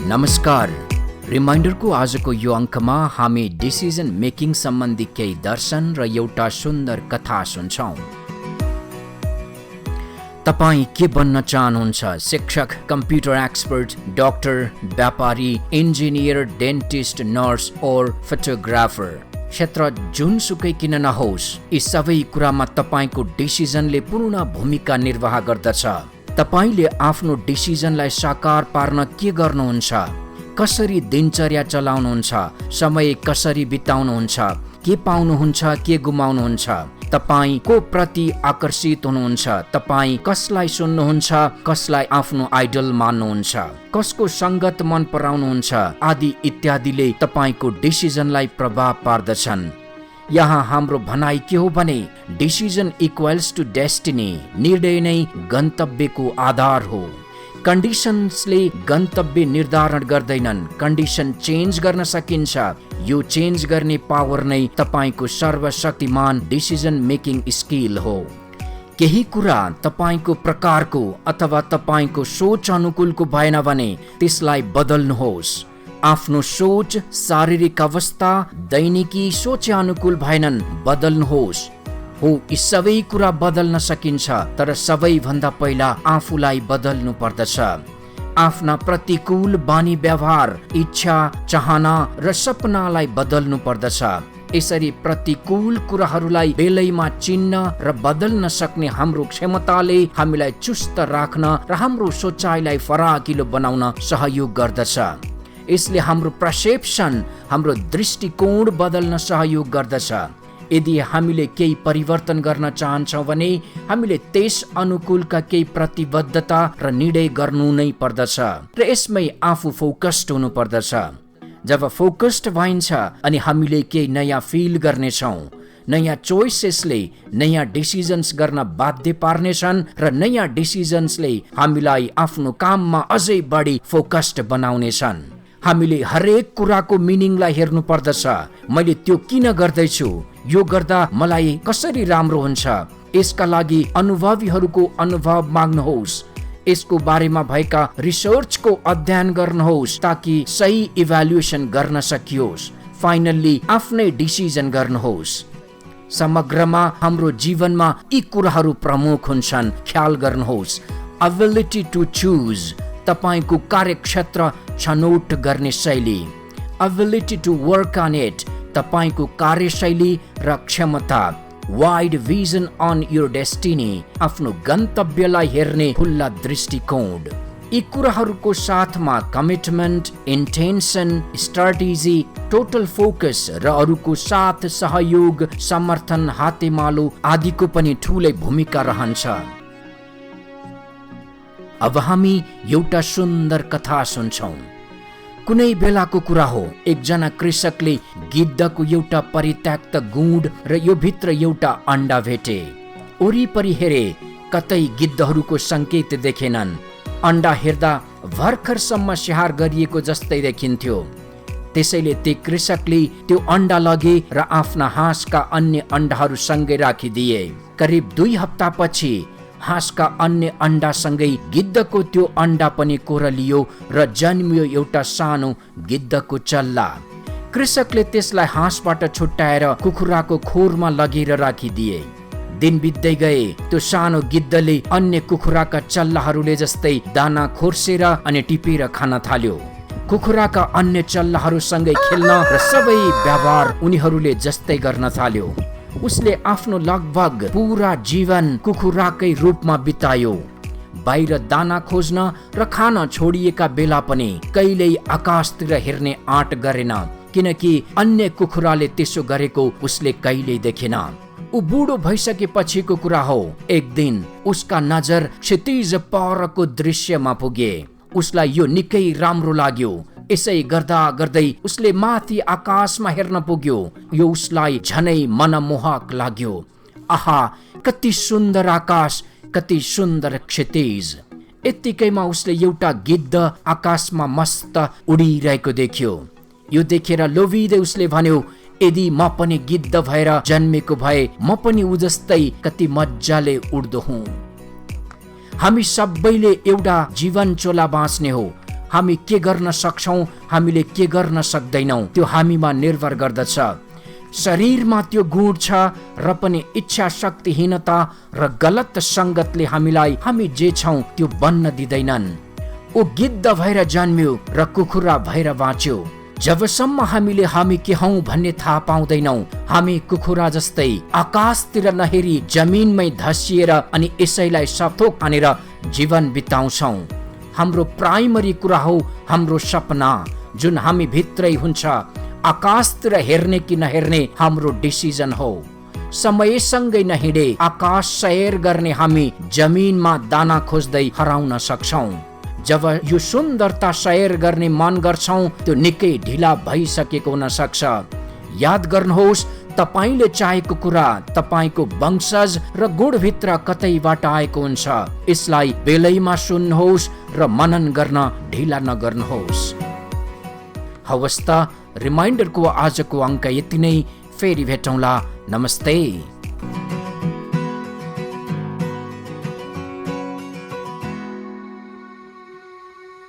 नमस्कार। रिमाइन्डरको आजको यो अङ्कमा हामी डिसिजन मेकिङ सम्बन्धी केही दर्शन र एउटा सुन्दर कथा सुन्छौँ। तपाईँ के बन्न चाहनुहुन्छ? शिक्षक, कम्प्युटर एक्सपर्ट, डाक्टर, व्यापारी, इन्जिनियर, डेन्टिस्ट, नर्स और फोटोग्राफर। क्षेत्र जुनसुकै किन नहोस्, यी सबै कुरामा तपाईँको डिसिजनले पूर्ण भूमिका निर्वाह गर्दछ। तपाईँले आफ्नो डिसिजनलाई साकार पार्न के गर्नुहुन्छ? कसरी दिनचर्या चलाउनुहुन्छ? समय कसरी बिताउनुहुन्छ? के पाउनुहुन्छ, के गुमाउनुहुन्छ? तपाईँ को प्रति आकर्षित हुनुहुन्छ? तपाईँ कसलाई सुन्नुहुन्छ, कसलाई आफ्नो आइडल मान्नुहुन्छ? कसको सङ्गत मन पराउनुहुन्छ? आदि इत्यादिले तपाईँको डिसिजनलाई प्रभाव पार्दछन्। यहाँ हाम्रो भनाइ के हो भने डिसिजन इक्वल्स टु डेस्टिनी। निर्णय नै गन्तव्यको आधार हो। कन्डिसन्सले गन्तव्य निर्धारण गर्दैनन्, कन्डिसन चेन्ज गर्न सकिन्छ। यो चेन्ज गर्ने पावर नै तपाईँको सर्वशक्तिमान डिसिजन मेकिङ स्किल हो। केही कुरा तपाईँको प्रकारको अथवा तपाईँको सोच अनुकूलको भएन भने त्यसलाई बदल्नुहोस्। आफ्नो सोच, शारीरिक अवस्था, दैनिकी सोच अनुकूल भएनन्, बदल्नुहोस्। हो, यी सबै कुरा बदल्न सकिन्छ, तर सबैभन्दा पहिला आफूलाई बदल्नु पर्दछ। आफ्ना प्रतिकूल बानी व्यवहार, इच्छा, चाहना र सपनालाई बदल्नु पर्दछ। यसरी प्रतिकूल कुराहरूलाई बेलैमा चिन्न र बदल्न सक्ने हाम्रो क्षमताले हामीलाई चुस्त राख्न र हाम्रो सोचाइलाई फराकिलो बनाउन सहयोग गर्दछ। यसले हाम्रो पर्सेप्सन, हाम्रो दृष्टिकोण बदल्न सहयोग गर्दछ। यदि हामीले केही परिवर्तन गर्न चाहन्छौँ भने हामीले त्यस अनुकूलका केही प्रतिबद्धता र निर्णय गर्नु नै पर्दछ र यसमै आफू फोकस्ड हुनु पर्दछ। जब फोकस्ड भइन्छ अनि हामीले केही नयाँ फिल गर्नेछौँ। नयाँ चोइसेसले नयाँ डिसिजन्स गर्न बाध्य पार्नेछन् र नयाँ डिसिजन्सले हामीलाई आफ्नो काममा अझै बढी फोकस्ड बनाउनेछन्। हामीले हरेक कुराको मिनिङलाई हेर्नु पर्दछ। मैले त्यो किन गर्दैछु? यो गर्दा मलाई कसरी राम्रो हुन्छ? यसका लागि अनुभवीहरूको अनुभव माग्नुहोस्। यसको बारेमा भएका रिसर्चको अध्ययन गर्नुहोस् ताकि सही इभ्यालुएसन गर्न सकियोस्। फाइनल्ली आफ्नै डिसिजन गर्नुहोस्। समग्रमा हाम्रो जीवनमा यी कुराहरू प्रमुख हुन्छन्। ख्याल गर्नुहोस्। एबिलिटी टु चुज, तपाईको कार्यक्षेत्र छनौट गर्ने शैली। Ability to work on it, तपाईको कार्यशैली र क्षमता। Wide vision on your destiny, आफ्नो गन्तव्यलाई हेर्ने खुल्ला दृष्टिकोण। यी कुराहरूको साथमा commitment, intention, strategy, total focus र अरूको साथ सहयोग, समर्थन, हातेमालो आदिको पनि ठुलै भूमिका रहन्छ। अब हामी एउटा सुन्दर कथा सुन्छौँ। कुनै बेलाको कुरा हो, एकजना कृषकले गिद्धको एउटा परित्यक्त गुँड र यो भित्र एउटा अन्डा भेटे। वरिपरि हेरे, कतै गिद्धहरूको सङ्केत देखेनन्। अन्डा हेर्दा भर्खरसम्म स्याहार गरिएको जस्तै देखिन्थ्यो। त्यसैले त्यो कृषकले त्यो अन्डा लगे र आफ्ना हाँसका अन्य अन्डाहरू सँगै राखिदिए। करिब 2 हप्तापछि हाँसका अन्य अन्डासँगै गिद्धको त्यो अन्डा पनि कोरलियो र जन्मियो एउटा सानो गिद्धको चल्ला। कृषकले त्यसलाई हाँसबाट छुट्याएर कुखुराको खोरमा लगेर राखिदिए। दिन बित्दै गए, त्यो सानो गिद्धले अन्य कुखुराका चल्लाहरूले जस्तै दाना खोर्सेर अनि टिपेर खान थाल्यो। कुखुराका अन्य चल्लाहरूसँगै खेल्न र सबै व्यवहार उनीहरूले जस्तै गर्न थाल्यो। उसले आफ्नो लगभग पूरा जीवन कुखुराकै रूपमा बितायो। बाहिर दाना खोज्न र खान छोडिएका बेला पनि कहिल्यै आकाशतिर हेर्ने आँट गरेन, किनकि अन्य कुखुराले त्यसो गरेको उसले कहिल्यै देखेन। ऊ बुढो भइसकेपछिको कुरा हो। एक दिन उसका नजर क्षितिज परको दृश्यमा पुगे। उसलाई यो निकै राम्रो लाग्यो। यसै गर्दा गर्दै उसले माथि आकाशमा हेर्न पुग्यो। यो उसलाई झनै मनमोहक लाग्यो। आहा, कति सुन्दर आकाश, कति सुन्दर क्षितिज। यत्तिकैमा उसले एउटा गिद्ध आकाशमा मस्त उडिरहेको देख्यो। यो देखेर लोभिँदै उसले भन्यो, यदि म पनि गिद्ध भएर जन्मेको भए म पनि उ जस्तै कति मजाले उड्दो हुँ। हामी सबैले एउटा जीवन चोला बाँच्ने हो। हामी के गर्न सक्छौँ, हामीले के गर्न सक्दैनौँ त्यो हामीमा निर्भर गर्दछ। शरीरमा त्यो गुण छ र पनि इच्छा शक्तिहीनता र गलत सङ्गतले हामी जे छौँ त्यो बन्न दिँदैनन्। ऊ गिद्ध भएर जन्मियो र कुखुरा भएर बाँच्यो। जबसम्म हामी के हौं भन्ने थाहा पाउँदैनौं, हामी कुखुरा जस्तै आकाशतिर नहेरी जमिनमै धसिएर अनि यसैलाई सथोक हानेर जीवन बिताउँछौं। हाम्रो प्राइमरी कुरा हो हाम्रो सपना, जुन हामी भित्रै हुन्छ। आकाशतिर हेर्ने कि नहेर्ने हाम्रो डिसिजन हो। समयसँगै नहिँडे आकाश सैर गर्ने हामी जमिनमा दाना खोज्दै हराउन सक्छौं। जब यो सुन्दरता सैर गर्ने मन गर्छौं, त्यो निकै ढिला भइसकेको हुन सक्छ। याद गर्नुहोस्, तपाईले चाहेको कुरा तपाईको वंशज र गुणभित्र कतैबाट आएको हुन्छ। यसलाई बेलैमा सुन्नुहोस् र मनन गर्न ढिला नगर्नुहोस्। हवस् त, रिमाइन्डरको आजको अङ्क यति नै। फेरि भेटौँला। नमस्ते।